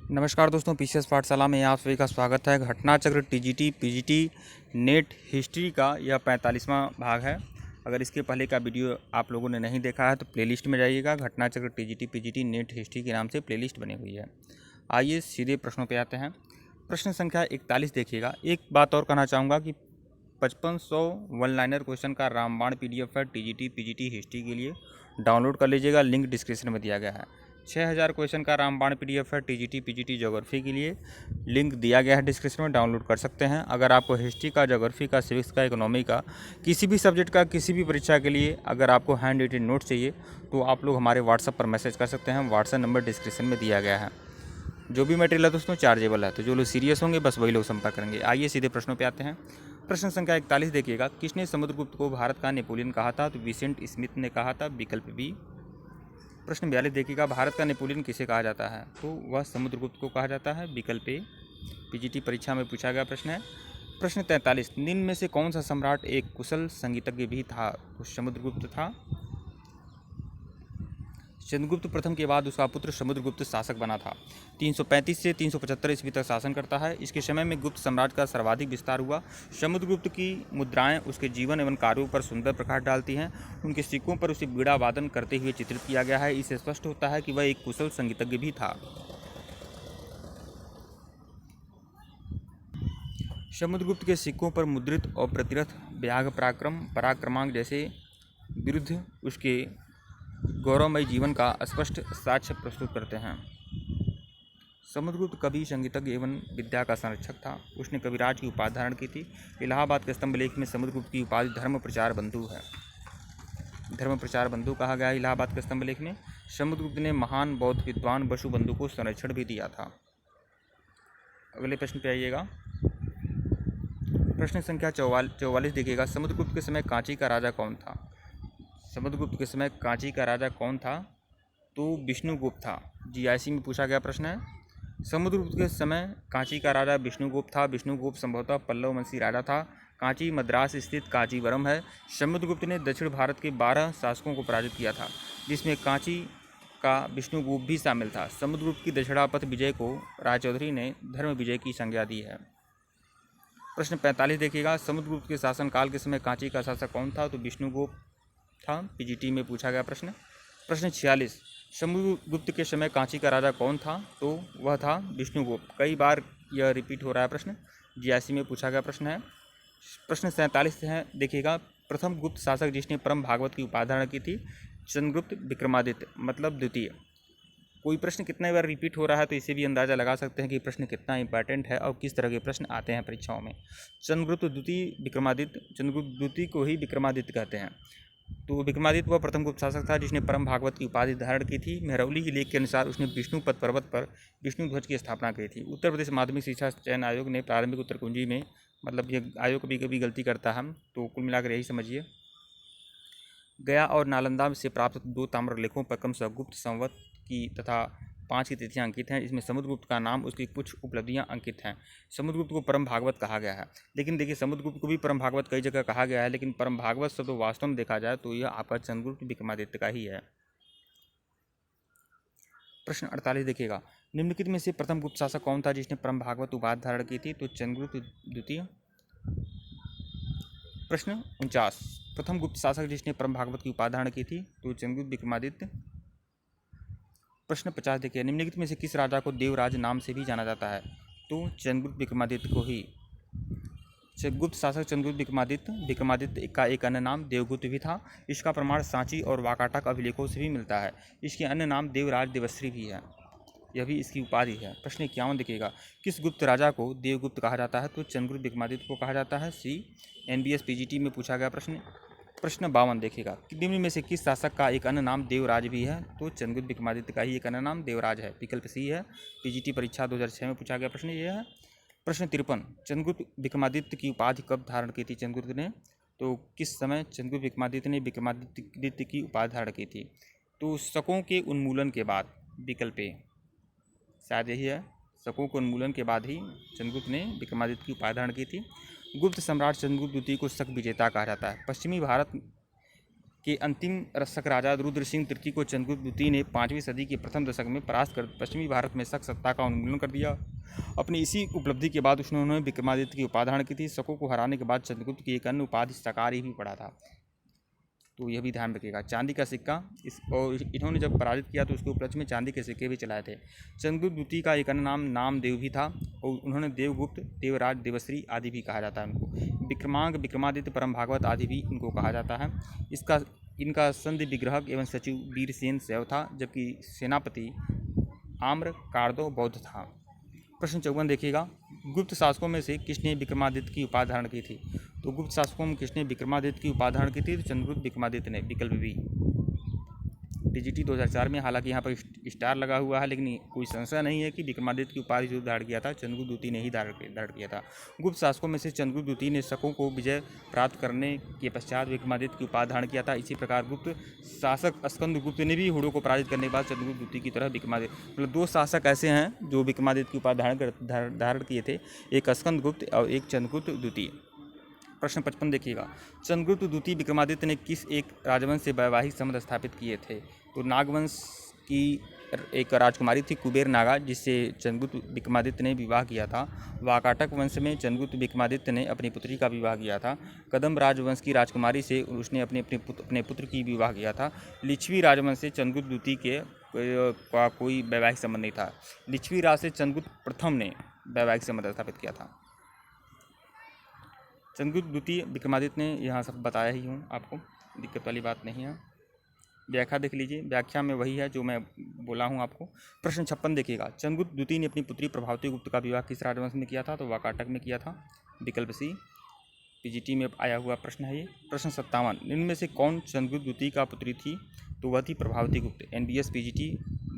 नमस्कार दोस्तों, पीसीएस पाठशाला में आप सभी का स्वागत है। घटना चक्र टीजीटी पीजीटी नेट हिस्ट्री का यह 45वां भाग है। अगर इसके पहले का वीडियो आप लोगों ने नहीं देखा है तो प्लेलिस्ट में जाइएगा। घटना चक्र टीजीटी पीजीटी नेट हिस्ट्री के नाम से प्लेलिस्ट बनी हुई है। आइए सीधे प्रश्नों पे आते हैं। प्रश्न संख्या 41 देखिएगा। एक बात और कहना चाहूँगा कि 5500 वन लाइनर क्वेश्चन का रामबाण PDF है टीजीटी पीजीटी हिस्ट्री के लिए, डाउनलोड कर लीजिएगा। लिंक डिस्क्रिप्शन में दिया गया है। 6000 क्वेश्चन का रामबाण PDF है टीजीटी पीजीटी ज्योग्राफी के लिए, लिंक दिया गया है डिस्क्रिप्शन में, डाउनलोड कर सकते हैं। अगर आपको हिस्ट्री का, ज्योग्राफी का, सिविक्स का, इकोनॉमी का, किसी भी सब्जेक्ट का, किसी भी परीक्षा के लिए अगर आपको हैंड रिटेन नोट चाहिए तो आप लोग हमारे व्हाट्सएप पर मैसेज कर सकते हैं। व्हाट्सएप नंबर डिस्क्रिप्शन में दिया गया है। जो भी मटेरियल है दोस्तों चार्जेबल है, तो जो लोग सीरियस होंगे बस वही लोग संपर्क करेंगे। आइए सीधे प्रश्नों पे आते हैं। प्रश्न संख्या 41 देखिएगा। किसने समुद्रगुप्त को भारत का नेपोलियन कहा था? तो विसेंट स्मिथ ने कहा था, विकल्प बी। प्रश्न 42 देखिएगा। भारत का नेपोलियन किसे कहा जाता है? तो वह समुद्रगुप्त को कहा जाता है, विकल्प ए। पीजीटी परीक्षा में पूछा गया प्रश्न है। प्रश्न 43। निम्न में से कौन सा सम्राट एक कुशल संगीतज्ञ भी था? तो समुद्रगुप्त था। चंद्रगुप्त प्रथम के बाद उसका पुत्र समुद्रगुप्त शासक बना था। 335 से 375 ईस्वी तक शासन करता है। इसके समय में गुप्त साम्राज्य का सर्वाधिक विस्तार हुआ। समुद्रगुप्त की मुद्राएं उसके जीवन एवं कार्यों पर सुंदर प्रकाश डालती हैं। उनके सिक्कों पर उसे बीड़ा वादन करते हुए चित्रित किया गया है। इससे स्पष्ट होता है कि वह एक कुशल संगीतज्ञ भी था। समुद्रगुप्त के सिक्कों पर मुद्रित और प्रतिरथ व्याघ्र पराक्रम, पराक्रमांक जैसे विरुद्ध उसके गौरवमयी जीवन का स्पष्ट साक्ष्य प्रस्तुत करते हैं। समुद्रगुप्त कवि, संगीतज्ञ एवं विद्या का संरक्षक था। उसने कविराज की उपाधि धारण की थी। इलाहाबाद के स्तंभ लेख में समुद्रगुप्त की उपाधि धर्म प्रचार बंधु है। धर्म प्रचार बंधु कहा गया इलाहाबाद के स्तंभ लेख में। समुद्रगुप्त ने महान बौद्ध विद्वान वसुबंधु को संरक्षण भी दिया था। अगले प्रश्न पे आइएगा। प्रश्न संख्या 44 देखिएगा। समुद्रगुप्त के समय कांची का राजा कौन था? समुद्रगुप्त के समय कांची का राजा कौन था? तो विष्णुगुप्त था। जीआईसी में पूछा गया प्रश्न है। समुद्रगुप्त के समय कांची का राजा विष्णुगुप्त था। विष्णुगुप्त संभवतः पल्लव वंशी राजा था। कांची मद्रास स्थित कांचीवरम है। समुद्रगुप्त ने दक्षिण भारत के 12 शासकों को पराजित किया था, जिसमें कांची का विष्णुगुप्त भी शामिल था। समुद्रगुप्त की दक्षिणापथ विजय को रायचौधरी ने धर्म विजय की संज्ञा दी है। प्रश्न 45 देखिएगा। समुद्रगुप्त के शासनकाल के समय कांची का शासक कौन था? तो विष्णुगुप्त था। पीजीटी में पूछा गया प्रश्न। प्रश्न 46। समुद्रगुप्त के समय कांची का राजा कौन था? तो वह था विष्णुगुप्त। कई बार यह रिपीट हो रहा है प्रश्न, जीआईसी में पूछा गया प्रश्न है। प्रश्न 47 है देखिएगा। प्रथम गुप्त शासक जिसने परम भागवत की उपाधि धारण की थी? चंद्रगुप्त विक्रमादित्य, मतलब द्वितीय। कोई प्रश्न कितने बार रिपीट हो रहा है तो इसे भी अंदाज़ा लगा सकते हैं कि प्रश्न कितना इंपॉर्टेंट है और किस तरह के प्रश्न आते हैं परीक्षाओं में। चंद्रगुप्त द्वितीय विक्रमादित्य, चंद्रगुप्त द्वितीय को ही विक्रमादित्य कहते हैं। तो विक्रमादित्य वह प्रथम गुप्त शासक था जिसने परम भागवत की उपाधि धारण की थी। मेहरौली के लेख के अनुसार उसने विष्णुपद पर्वत पर विष्णु ध्वज की स्थापना की थी। उत्तर प्रदेश माध्यमिक शिक्षा चयन आयोग ने प्रारंभिक उत्तर कुंजी में, मतलब ये आयोग कभी कभी गलती करता है, तो कुल मिलाकर यही समझिए। गया और नालंदा से प्राप्त 2 ताम्रलेखों पर क्रमशः गुप्त संवत की तथा 5 की तिथियां अंकित हैं। इसमें समुद्रगुप्त का नाम, उसकी कुछ उपलब्धियां अंकित हैं। समुद्रगुप्त को परम भागवत कहा गया है। लेकिन देखिए, समुद्रगुप्त को भी परम भागवत कई जगह कहा गया है, लेकिन परम भागवत शब्द वास्तव में देखा जाए तो यह आपका चंद्रगुप्त विक्रमादित्य का ही है। प्रश्न 48 देखिएगा। निम्नलिखित में से प्रथम गुप्त शासक कौन था जिसने परम भागवत उपाधि धारण की थी? तो चंद्रगुप्त द्वितीय। प्रश्न 49। प्रथम गुप्त शासक जिसने परम भागवत की उपाधि धारण की थी? तो चंद्रगुप्त विक्रमादित्य। प्रश्न 50 देखिए। निम्नलिखित में से किस राजा को देवराज नाम से भी जाना जाता है? तो चंद्रगुप्त विक्रमादित्य को ही। गुप्त शासक चंद्रगुप्त विक्रमादित्य का एक अन्य नाम देवगुप्त भी था। इसका प्रमाण सांची और वाकाटक अभिलेखों से भी मिलता है। इसके अन्य नाम देवराज, देवश्री भी है। यह भी इसकी उपाधि है। प्रश्न 51 देखिएगा। किस गुप्त राजा को देवगुप्त कहा जाता है? तो चंद्रगुप्त विक्रमादित्य को कहा जाता है। सी। NBS PGT में पूछा गया प्रश्न। प्रश्न 52 देखिएगा। निम्न में से किस शासक का एक अन्य नाम देवराज भी है? तो चंद्रगुप्त विक्रमादित्य का ही एक अन्य नाम देवराज है। विकल्प सी है। PGT परीक्षा 2006 में पूछा गया प्रश्न ये है। प्रश्न 53। चंद्रगुप्त विक्रमादित्य की उपाधि कब धारण की थी चंद्रगुप्त ने? तो किस समय चंद्रगुप्त विक्रमादित्य ने विक्रमादित्य की उपाधि धारण की थी? तो शकों के उन्मूलन के बाद। विकल्प ए शायद यही है। शकों के उन्मूलन के बाद ही चंद्रगुप्त ने विक्रमादित्य की उपाधि धारण की थी। गुप्त सम्राट चंद्रगुप्त द्वितीय को शक विजेता कहा जाता है। पश्चिमी भारत के अंतिम रक्षक राजा रुद्र सिंह तृतीय को चंद्रगुप्त द्वितीय ने 5वीं सदी के प्रथम दशक में परास्त कर पश्चिमी भारत में शक सत्ता का उन्मूलन कर दिया। अपनी इसी उपलब्धि के बाद उन्होंने विक्रमादित्य की उपाधि धारण की थी। शकों को हराने के बाद चंद्रगुप्त की एक अन्य उपाधि शकारी भी पड़ा था, तो यह भी ध्यान रखिएगा। चांदी का सिक्का और इन्होंने जब पराजित किया तो उसके उपलक्ष्य में चांदी के सिक्के भी चलाए थे। चंद्रगुप्त द्वितीय का एक अन्य नाम नामदेव भी था और उन्होंने देवगुप्त, देवराज, देवश्री आदि भी कहा जाता है उनको। विक्रमांक, विक्रमादित्य, परम भागवत आदि भी इनको कहा जाता है। इनका संधि विग्रहक एवं सचिव वीरसेन शैव था, जबकि सेनापति आम्र कारदो बौद्ध था। प्रश्न 54 देखिएगा, गुप्त शासकों में से किसने विक्रमादित्य की उपाधि धारण की थी? तो गुप्त शासकों में किसने विक्रमादित्य की उपाधि धारण की थी? तो चंद्रगुप्त विक्रमादित्य ने, विकल्प बी। टीजीटी 2004 में, हालांकि यहाँ पर स्टार लगा हुआ है, लेकिन कोई संशय नहीं है कि विक्रमादित्य की उपाधि जो धारण किया था चंद्रगुप्त द्वितीय ने ही धारण किया था। गुप्त शासकों में से चंद्रगुप्त द्वितीय ने शकों को विजय प्राप्त करने के पश्चात विक्रमादित्य की उपाधि धारण किया था। इसी प्रकार गुप्त शासक स्कंदगुप्त ने भी हुड़ों को पराजित करने के बाद चंद्रगुप्त द्वितीय की तरह विक्रमादित्य, मतलब 2 शासक ऐसे हैं जो विक्रमादित्य की उपाधि धारण किए थे, एक स्कंदगुप्त और एक चंद्रगुप्त द्वितीय। प्रश्न 55 देखिएगा, चंद्रगुप्त द्वितीय विक्रमादित्य ने किस एक राजवंश से वैवाहिक संबंध स्थापित किए थे? तो नागवंश की एक राजकुमारी थी कुबेर नागा, जिससे चंद्रगुप्त विक्रमादित्य ने विवाह किया था। वाकाटक वंश में चंद्रगुप्त विक्रमादित्य ने अपनी पुत्री का विवाह किया था। कदम्ब राजवंश की राजकुमारी से उसने अपने पुत्र की विवाह किया था। लिच्छवी राजवंश से चंद्रगुप्त द्वितीय का कोई वैवाहिक संबंध नहीं था। लिच्छवी राज से चंद्रगुप्त प्रथम ने वैवाहिक संबंध स्थापित किया था। चंद्रगुप्त द्वितीय विक्रमादित्य ने यहाँ सब बताया ही हूँ आपको, दिक्कत वाली बात नहीं है। व्याख्या देख लीजिए, व्याख्या में वही है जो मैं बोला हूँ आपको। प्रश्न 56 देखिएगा, चंद्रगुप्त द्वितीय ने अपनी पुत्री प्रभावती गुप्त का विवाह किस राजवंश में किया था? तो वाकाटक में किया था, विकल्प सी। पीजीटी में आया हुआ प्रश्न है ये। प्रश्न 57, इनमें से कौन चंद्रगुप्त द्वितीय का पुत्री थी? तो वह थी प्रभावती गुप्त। एनबीएस पीजीटी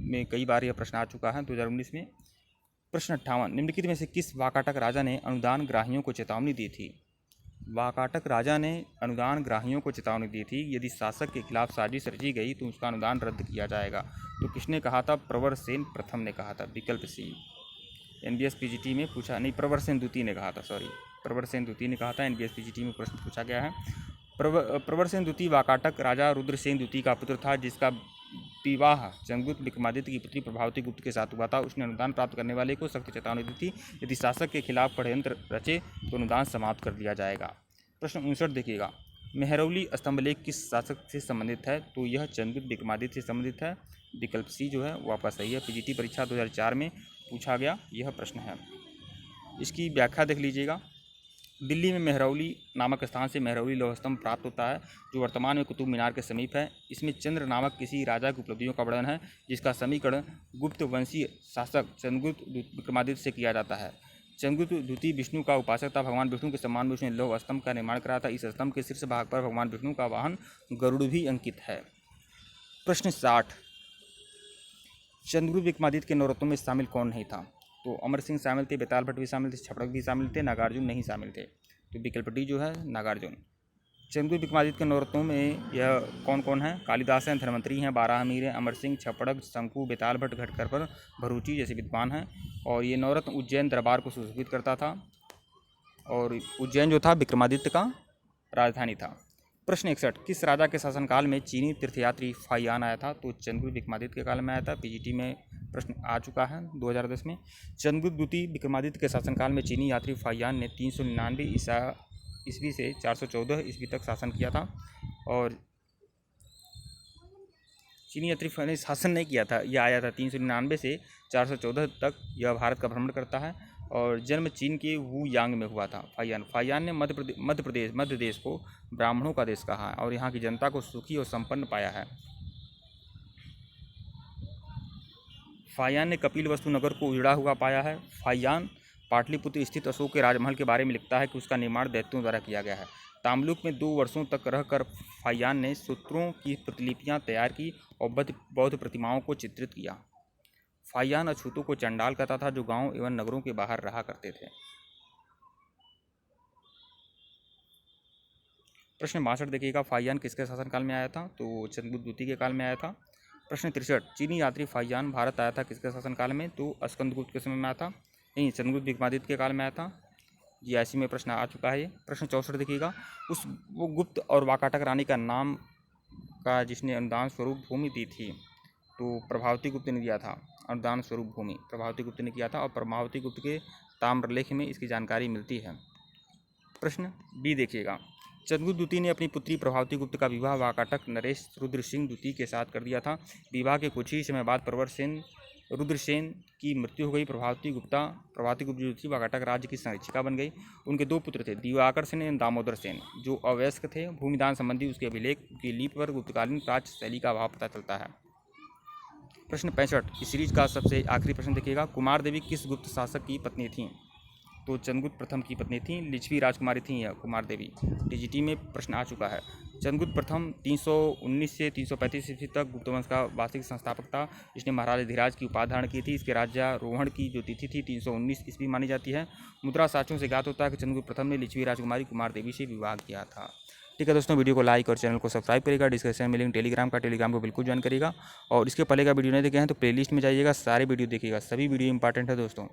में कई बार यह प्रश्न आ चुका है 2019 में। प्रश्न 58, निम्नलिखित में से किस वाकाटक राजा ने अनुदान ग्राहियों को चेतावनी दी थी? वाकाटक राजा ने अनुदान ग्राहियों को चेतावनी दी थी, यदि शासक के खिलाफ साजिश रची गई तो उसका अनुदान रद्द किया जाएगा। तो किसने कहा था? प्रवरसेन प्रथम ने कहा था, विकल्प सी। एनबीएस पीजीटी में पूछा, नहीं, प्रवरसेन द्वितीय ने कहा था, सॉरी, प्रवरसेन द्वितीय ने कहा था। एनबीएस पीजीटी में प्रश्न पूछा गया है। प्रवरसेन द्वितीय वाकाटक राजा रुद्रसेन द्वितीय का पुत्र था, जिसका विवाह चंद्रगुप्त विक्रमादित्य की पुत्री प्रभावती गुप्त के साथ हुआ था। उसने अनुदान प्राप्त करने वाले को सख्त चेतावनी दी थी, यदि शासक के खिलाफ षड्यंत्र रचे तो अनुदान समाप्त कर दिया जाएगा। प्रश्न 59 देखिएगा, मेहरौली स्तंभलेख किस शासक से संबंधित है? तो यह चंद्रगुप्त विक्रमादित्य से संबंधित है, विकल्प सी जो है वो आपका सही है। पीजीटी परीक्षा 2004 में पूछा गया यह प्रश्न है। इसकी व्याख्या देख लीजिएगा, दिल्ली में मेहरौली नामक स्थान से मेहरौली लौह स्तंभ प्राप्त होता है, जो वर्तमान में कुतुब मीनार के समीप है। इसमें चंद्र नामक किसी राजा की उपलब्धियों का वर्णन है, जिसका समीकरण गुप्त वंशीय शासक चंद्रगुप्त विक्रमादित्य से किया जाता है। चंद्रगुप्त द्वितीय विष्णु का उपासक था। भगवान विष्णु के सम्मान में उसने लौह स्तंभ का निर्माण करा था। इस स्तंभ के शीर्ष भाग पर भगवान विष्णु का वाहन गरुड़ भी अंकित है। प्रश्न 60, चंद्रगुप्त विक्रमादित्य के नवरत्नों में शामिल कौन नहीं था? तो अमर सिंह शामिल थे, बेताल भट्ट भी शामिल थे, छपड़क भी शामिल थे, नागार्जुन नहीं शामिल थे। तो विकल्प डी जो है नागार्जुन। चंद्रगुप्त विक्रमादित्य के नवरत्नों में यह कौन कौन है? कालिदास हैं, धन्वंतरी हैं, बारहमीर हैं, अमर सिंह, छपड़क, शंकु, बेताल भट्ट, घटकरपर, भरूची जैसे विद्वान हैं। और ये नवरत्न उज्जैन दरबार को सुशोभित करता था, और उज्जैन जो था विक्रमादित्य का राजधानी था। प्रश्न 61, किस राजा के शासनकाल में चीनी तीर्थयात्री फाहियान आया था? तो चंद्रगुप्त विक्रमादित्य के काल में आया था। पीजीटी में प्रश्न आ चुका है 2010 में। चंद्रगुप्त द्वितीय विक्रमादित्य के शासनकाल में चीनी यात्री फाहियान ने 399 ईस्वी से 414 ईस्वी तक शासन किया था। और चीनी यात्री ने शासन नहीं किया था, यह आया था 399 से 414 तक। यह भारत का भ्रमण करता है और जन्म चीन के वू यांग में हुआ था। फाहियान ने मध्य देश को ब्राह्मणों का देश कहा और यहाँ की जनता को सुखी और संपन्न पाया है। फाहियान ने कपिलवस्तु नगर को उजड़ा हुआ पाया है। फाहियान पाटलिपुत्र स्थित अशोक के राजमहल के बारे में लिखता है कि उसका निर्माण दैत्यों द्वारा किया गया है। ताम्लुक में 2 वर्षों तक रहकर फाहियान ने सूत्रों की प्रतिलिपियाँ तैयार की और बौद्ध प्रतिमाओं को चित्रित किया। फाहियान अछूतों को चंडाल कहता था, जो गांव एवं नगरों के बाहर रहा करते थे। प्रश्न 62 देखिएगा, फाहियान किसके शासनकाल में आया था? तो चंद्रगुप्त द्वितीय के काल में आया था। प्रश्न 63, चीनी यात्री फाहियान भारत आया था किसके शासनकाल में? तो स्कंदगुप्त के समय में आया था, नहीं, चंद्रगुप्त विक्रमादित्य के काल में आया था। जीआईसी में प्रश्न आ चुका है ये। प्रश्न 64 देखिएगा, वो गुप्त और वाकाटक रानी का नाम का जिसने अनुदान स्वरूप भूमि दी थी? तो प्रभावती गुप्त ने दिया था अनुदान स्वरूप भूमि, प्रभावती गुप्त ने किया था और प्रभावती गुप्त के ताम्रलेख में इसकी जानकारी मिलती है। प्रश्न बी देखिएगा, चंद्रगुप्त द्वितीय ने अपनी पुत्री प्रभावती गुप्त का विवाह वाकाटक नरेश रुद्रसिंह द्वितीय के साथ कर दिया था। विवाह के कुछ ही समय बाद प्रवरसेन रुद्रसेन की मृत्यु हो गई। प्रभावती गुप्त जो थी वाकाटक राज्य की संरक्षिका बन गई। उनके दो पुत्र थे, दिवाकर सेन एवं दामोदर सेन, जो अवयस्क थे। भूमिदान संबंधी उसके अभिलेख की लिपि पर गुप्तकालीन प्राच्य शैली का अभाव पता चलता है। प्रश्न 65 इस सीरीज का सबसे आखिरी प्रश्न देखिएगा, कुमार देवी किस गुप्त शासक की पत्नी थी? तो चंद्रगुप्त प्रथम की पत्नी थी, लिच्छवी राजकुमारी थी यह कुमार देवी। टीजीटी में प्रश्न आ चुका है। चंद्रगुप्त प्रथम 319 से 335 ईस्वी तक गुप्त वंश का वार्षिक संस्थापक था। इसने महाराज धीराज की उपाधि धारण की थी। इसके राज्यारोहण की जो तिथि थी 319 ईस्वी मानी जाती है। मुद्रा साक्ष्यों से ज्ञात होता है कि चंद्रगुप्त प्रथम ने लिच्छवी राजकुमारी कुमार देवी से विवाह किया था। ठीक है दोस्तों, वीडियो को लाइक और चैनल को सब्सक्राइब करिएगा। डिस्क्रिप्शन में लिंक टेलीग्राम को बिल्कुल ज्वाइन करिएगा। और इसके पहले का वीडियो नहीं देखे हैं तो प्लेलिस्ट में जाइएगा, सारे वीडियो देखिएगा, सभी वीडियो इंपॉर्टेंट है दोस्तों।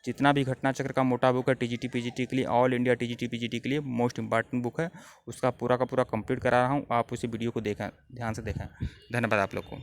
जितना भी घटना चक्र का मोटा बुक है टीजीटी पीजीटी के लिए, ऑल इंडिया टीजीटी पीजीटी के लिए मोस्ट इंपॉर्टेंट बुक है, उसका पूरा का पूरा कंप्लीट करा रहा हूँ। आप उसी वीडियो को देखें, ध्यान से देखें। धन्यवाद आप लोग को।